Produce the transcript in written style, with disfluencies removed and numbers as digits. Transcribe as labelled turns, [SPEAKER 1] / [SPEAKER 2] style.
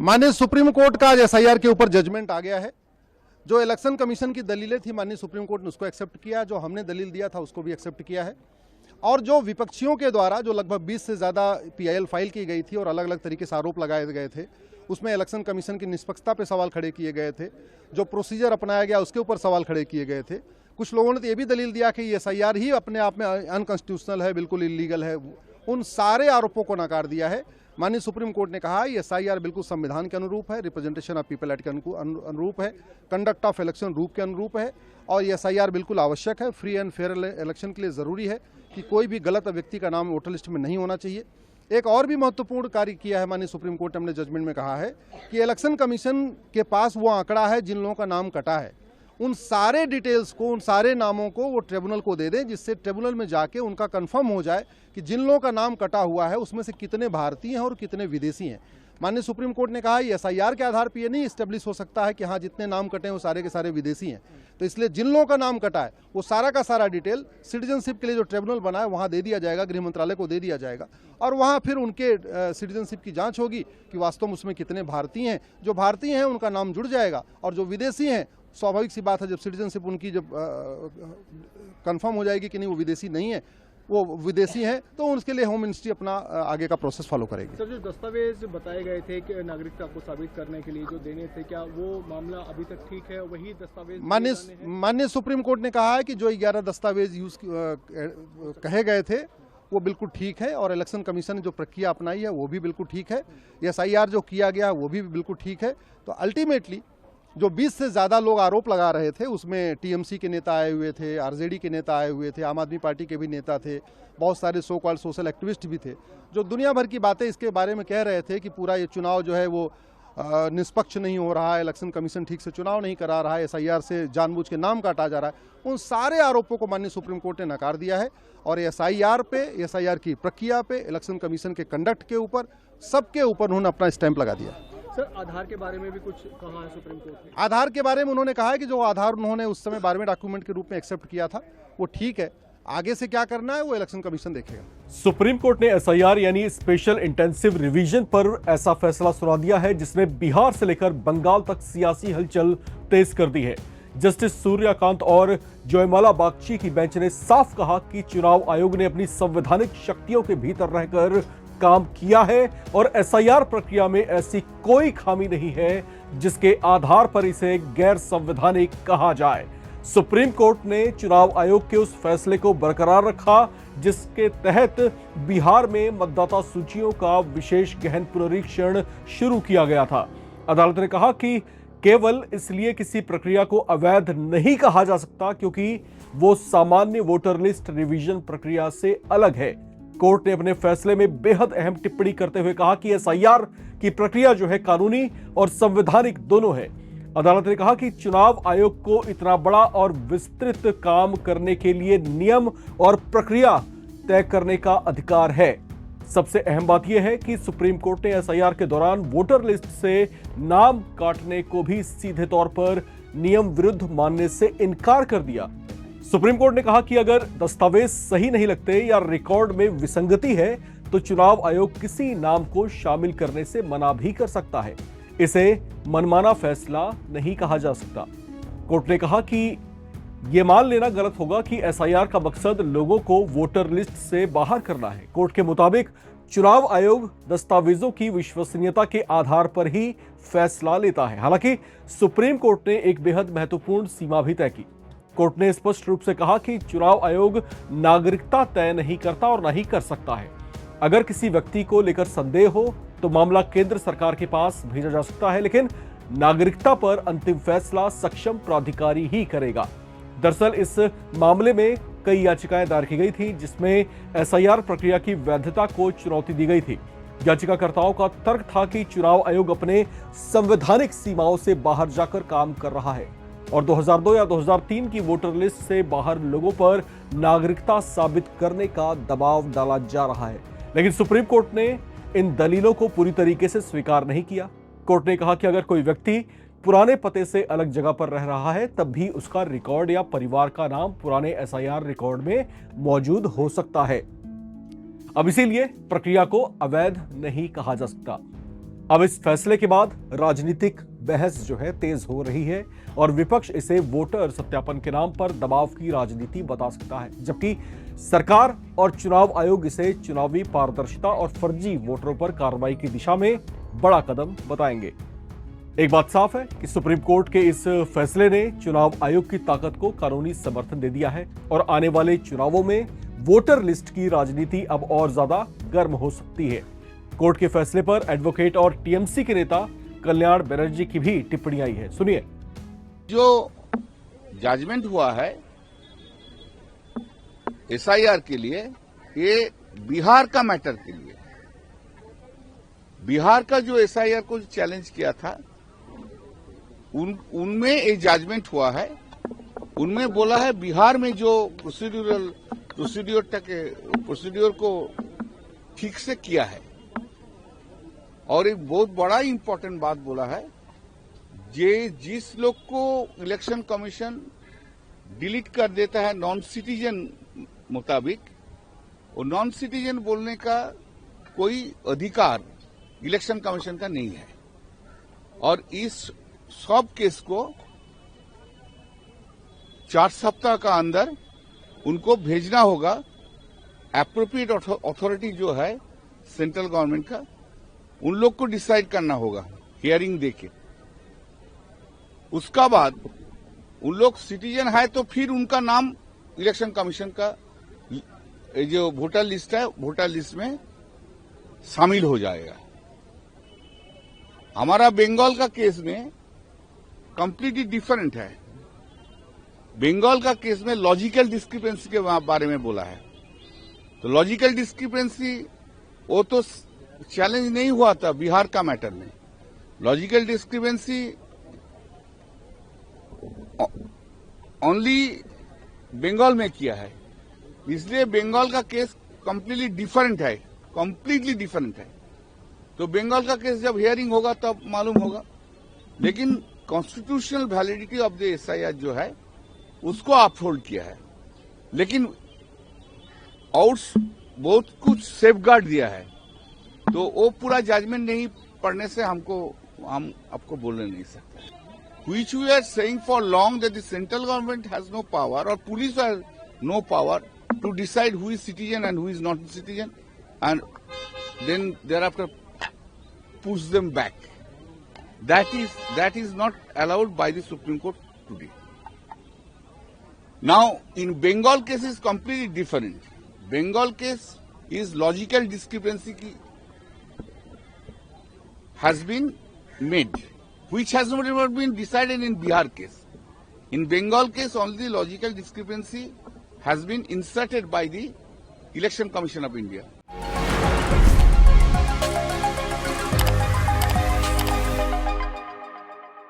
[SPEAKER 1] माननीय supreme court का आज एसआईआर के ऊपर जजमेंट आ गया है। जो इलेक्शन कमीशन की दलीलें थी माननीय सुप्रीम कोर्ट ने उसको एक्सेप्ट किया, जो हमने दलील दिया था उसको भी एक्सेप्ट किया है। और जो विपक्षियों के द्वारा जो लगभग 20 से ज़्यादा पीआईएल फाइल की गई थी और अलग अलग तरीके से आरोप लगाए गए थे, उसमें इलेक्शन कमीशन की निष्पक्षता पे सवाल खड़े किए गए थे, जो प्रोसीजर अपनाया गया उसके ऊपर सवाल खड़े किए गए थे। कुछ लोगों ने तो ये भी दलील दिया कि एसआईआर ही अपने आप में अनकॉन्स्टिट्यूशनल है, बिल्कुल इलीगल है। उन सारे आरोपों को नकार दिया है। माननीय सुप्रीम कोर्ट ने कहा ये एसआईआर बिल्कुल संविधान के अनुरूप है, रिप्रेजेंटेशन ऑफ पीपल एक्ट के अनुरूप है, कंडक्ट ऑफ इलेक्शन रूल के अनुरूप है और ये एसआईआर बिल्कुल आवश्यक है। फ्री एंड फेयर इलेक्शन के लिए ज़रूरी है कि कोई भी गलत व्यक्ति का नाम वोटर लिस्ट में नहीं होना चाहिए। एक और भी महत्वपूर्ण कार्य किया है माननीय सुप्रीम कोर्ट ने अपने जजमेंट में कहा है कि इलेक्शन कमीशन के पास वो आंकड़ा है जिन लोगों का नाम कटा है, उन सारे डिटेल्स को, उन सारे नामों को वो ट्रिब्यूनल को दे दें, जिससे ट्रिब्यूनल में जाके उनका कंफर्म हो जाए कि जिन लोगों का नाम कटा हुआ है उसमें से कितने भारतीय हैं और कितने विदेशी हैं। माननीय सुप्रीम कोर्ट ने कहा ये एसआईआर के आधार पर ये नहीं इस्टेब्लिश हो सकता है कि हाँ जितने नाम कटे हैं वो सारे के सारे विदेशी हैं। तो इसलिए जिन लोगों का नाम कटा है वो सारा का सारा डिटेल सिटीजनशिप के लिए जो ट्रिब्यूनल बना है वहाँ दे दिया जाएगा, गृह मंत्रालय को दे दिया जाएगा और वहाँ फिर उनके सिटीजनशिप की जाँच होगी कि वास्तव में उसमें कितने भारतीय हैं। जो भारतीय हैं उनका नाम जुड़ जाएगा और जो विदेशी हैं स्वाभाविक सी बात है, जब सिटीजनशिप उनकी जब कंफर्म हो जाएगी कि नहीं वो विदेशी नहीं है, वो विदेशी हैं, तो उसके लिए होम मिनिस्ट्री अपना आगे का प्रोसेस फॉलो करेगी।
[SPEAKER 2] सर, जो दस्तावेज बताए गए थे कि नागरिकता को साबित करने के लिए जो देने थे, क्या वो मामला अभी तक ठीक है? वही दस्तावेज
[SPEAKER 1] माननीय सुप्रीम कोर्ट ने कहा है कि जो 11 दस्तावेज यूज कहे गए थे वो बिल्कुल ठीक है और इलेक्शन कमीशन ने जो प्रक्रिया अपनाई है वो भी बिल्कुल ठीक है। एसआईआर जो किया गया वो भी बिल्कुल ठीक है। तो अल्टीमेटली जो 20 से ज़्यादा लोग आरोप लगा रहे थे उसमें टीएमसी के नेता आए हुए थे, आरजेडी के नेता आए हुए थे, आम आदमी पार्टी के भी नेता थे, बहुत सारे सो कॉल्ड सोशल एक्टिविस्ट भी थे, जो दुनिया भर की बातें इसके बारे में कह रहे थे कि पूरा ये चुनाव जो है वो निष्पक्ष नहीं हो रहा है, इलेक्शन कमीशन ठीक से चुनाव नहीं करा रहा है, एसआईआर से जानबूझ के नाम काटा जा रहा है। उन सारे आरोपों को माननीय सुप्रीम कोर्ट ने नकार दिया है और एसआईआर पे, एसआईआर की प्रक्रिया पे, इलेक्शन कमीशन के कंडक्ट के ऊपर, सबके ऊपर उन्होंने अपना स्टैंप लगा दिया।
[SPEAKER 2] सर, आधार के बारे में भी कुछ कहा है सुप्रीम कोर्ट ने?
[SPEAKER 1] आधार के बारे में उन्होंने कहा है कि जो आधार उन्होंने उस समय 12वें डॉक्यूमेंट के रूप में एक्सेप्ट किया था वो ठीक है, आगे से क्या करना है वो इलेक्शन कमीशन देखेगा।
[SPEAKER 3] सुप्रीम कोर्ट ने एसआईआर यानी स्पेशल इंटेंसिव रिवीजन पर ऐसा फैसला सुना दिया है जिसने बिहार से लेकर बंगाल तक सियासी हलचल तेज कर दी है। जस्टिस सूर्यकांत और जयमाला बागची की बेंच ने साफ कहा कि चुनाव आयोग ने अपनी संवैधानिक शक्तियों के भीतर रहकर काम किया है और एसआईआर प्रक्रिया में ऐसी कोई खामी नहीं है जिसके आधार पर इसे गैर संवैधानिक कहा जाए। सुप्रीम कोर्ट ने चुनाव आयोग के उस फैसले को बरकरार रखा जिसके तहत बिहार में मतदाता सूचियों का विशेष गहन पुनरीक्षण शुरू किया गया था। अदालत ने कहा कि केवल इसलिए किसी प्रक्रिया को अवैध नहीं कहा जा सकता क्योंकि वो सामान्य वोटर लिस्ट रिवीजन प्रक्रिया से अलग है। कोर्ट ने अपने फैसले में बेहद अहम टिप्पणी करते हुए कहा कि एसआईआर की प्रक्रिया जो है कानूनी और संवैधानिक दोनों है। अदालत ने कहा कि चुनाव आयोग को इतना बड़ा और विस्तृत काम करने के लिए नियम और प्रक्रिया तय करने का अधिकार है। सबसे अहम बात यह है कि सुप्रीम कोर्ट ने एसआईआर के दौरान वोटर लिस्ट से नाम काटने को भी सीधे तौर पर नियम विरुद्ध मानने से इनकार कर दिया। सुप्रीम कोर्ट ने कहा कि अगर दस्तावेज सही नहीं लगते या रिकॉर्ड में विसंगति है तो चुनाव आयोग किसी नाम को शामिल करने से मना भी कर सकता है। इसे मनमाना फैसला नहीं कहा जा सकता। कोर्ट ने कहा कि यह मान लेना गलत होगा कि एसआईआर का मकसद लोगों को वोटर लिस्ट से बाहर करना है। कोर्ट के मुताबिक चुनाव आयोग दस्तावेजों की विश्वसनीयता के आधार पर ही फैसला लेता है। हालांकि सुप्रीम कोर्ट ने एक बेहद महत्वपूर्ण सीमा भी तय की। कोर्ट ने स्पष्ट रूप से कहा कि चुनाव आयोग नागरिकता तय नहीं करता और नहीं कर सकता है। अगर किसी व्यक्ति को लेकर संदेह हो तो मामला केंद्र सरकार के पास भेजा जा सकता है, लेकिन नागरिकता पर अंतिम फैसला सक्षम प्राधिकारी ही करेगा। दरअसल इस मामले में कई याचिकाएं दायर की गई थी जिसमें एसआईआर प्रक्रिया की वैधता को चुनौती दी गई थी। याचिकाकर्ताओं का तर्क था कि चुनाव आयोग अपने संवैधानिक सीमाओं से बाहर जाकर काम कर रहा है और 2002 या 2003 की वोटर लिस्ट से बाहर लोगों पर नागरिकता साबित करने का दबाव डाला जा रहा है। लेकिन सुप्रीम कोर्ट ने इन दलीलों को पूरी तरीके से स्वीकार नहीं किया। कोर्ट ने कहा कि अगर कोई व्यक्ति पुराने पते से अलग जगह पर रह रहा है तब भी उसका रिकॉर्ड या परिवार का नाम पुराने एसआईआर रिकॉर्ड में मौजूद हो सकता है। अब इसीलिए प्रक्रिया को अवैध नहीं कहा जा सकता। अब इस फैसले के बाद राजनीतिक बहस जो है तेज हो रही है और विपक्ष इसे वोटर सत्यापन के नाम पर दबाव की राजनीति बता सकता है, जबकि सरकार और चुनाव आयोग इसे चुनावी पारदर्शिता और फर्जी वोटरों पर कार्रवाई की दिशा में बड़ा कदम बताएंगे। एक बात साफ है कि सुप्रीम कोर्ट के इस फैसले ने चुनाव आयोग की ताकत को कानूनी समर्थन दे दिया है और आने वाले चुनावों में वोटर लिस्ट की राजनीति अब और ज्यादा गर्म हो सकती है। कोर्ट के फैसले पर एडवोकेट और टीएमसी के नेता कल्याण बनर्जी की भी टिप्पणी आई है, सुनिए।
[SPEAKER 4] जो जजमेंट हुआ है एसआईआर के लिए, ये बिहार का मैटर के लिए, बिहार का जो एसआईआर को चैलेंज किया था उनमें एक जजमेंट हुआ है। उनमें बोला है बिहार में जो प्रोसीड्यूर को ठीक से किया है, और एक बहुत बड़ा इंपॉर्टेंट बात बोला है, जिस लोग को इलेक्शन कमीशन डिलीट कर देता है नॉन सिटीजन मुताबिक, वो नॉन सिटीजन बोलने का कोई अधिकार इलेक्शन कमीशन का नहीं है, और इस सब केस को 4 सप्ताह का अंदर उनको भेजना होगा। एप्रोप्रिएट अथॉरिटी जो है सेंट्रल गवर्नमेंट का, उन लोग को डिसाइड करना होगा हियरिंग देके। उसका बाद उन लोग सिटीजन है तो फिर उनका नाम इलेक्शन कमीशन का जो वोटर लिस्ट है, वोटर लिस्ट में शामिल हो जाएगा। हमारा बंगाल का केस में कंप्लीटली डिफरेंट है। बंगाल का केस में लॉजिकल डिस्क्रिपेंसी के बारे में बोला है, तो लॉजिकल डिस्क्रिपेंसी वो तो चैलेंज नहीं हुआ था बिहार का मैटर में। लॉजिकल डिस्क्रिपेंसी ओनली बंगाल में किया है, इसलिए बंगाल का केस कंप्लीटली डिफरेंट है, कंप्लीटली डिफरेंट है। तो बंगाल का केस जब हियरिंग होगा तब मालूम होगा। लेकिन constitutional validity of the SIR जो है उसको अपहोल्ड किया है, लेकिन और बहुत कुछ सेफगार्ड दिया है। तो वो पूरा जजमेंट नहीं पढ़ने से हम आपको बोलने नहीं सकते। Which we are saying for long that the central government has no power or police has no power to decide who is citizen and who is not citizen, and then thereafter push them back. That is not allowed by the Supreme Court today. Now, in Bengal case is completely different. Bengal case is logical discrepancy has been made, which has not even been decided in Bihar case. In Bengal case, only the logical discrepancy has been inserted by the Election Commission of India.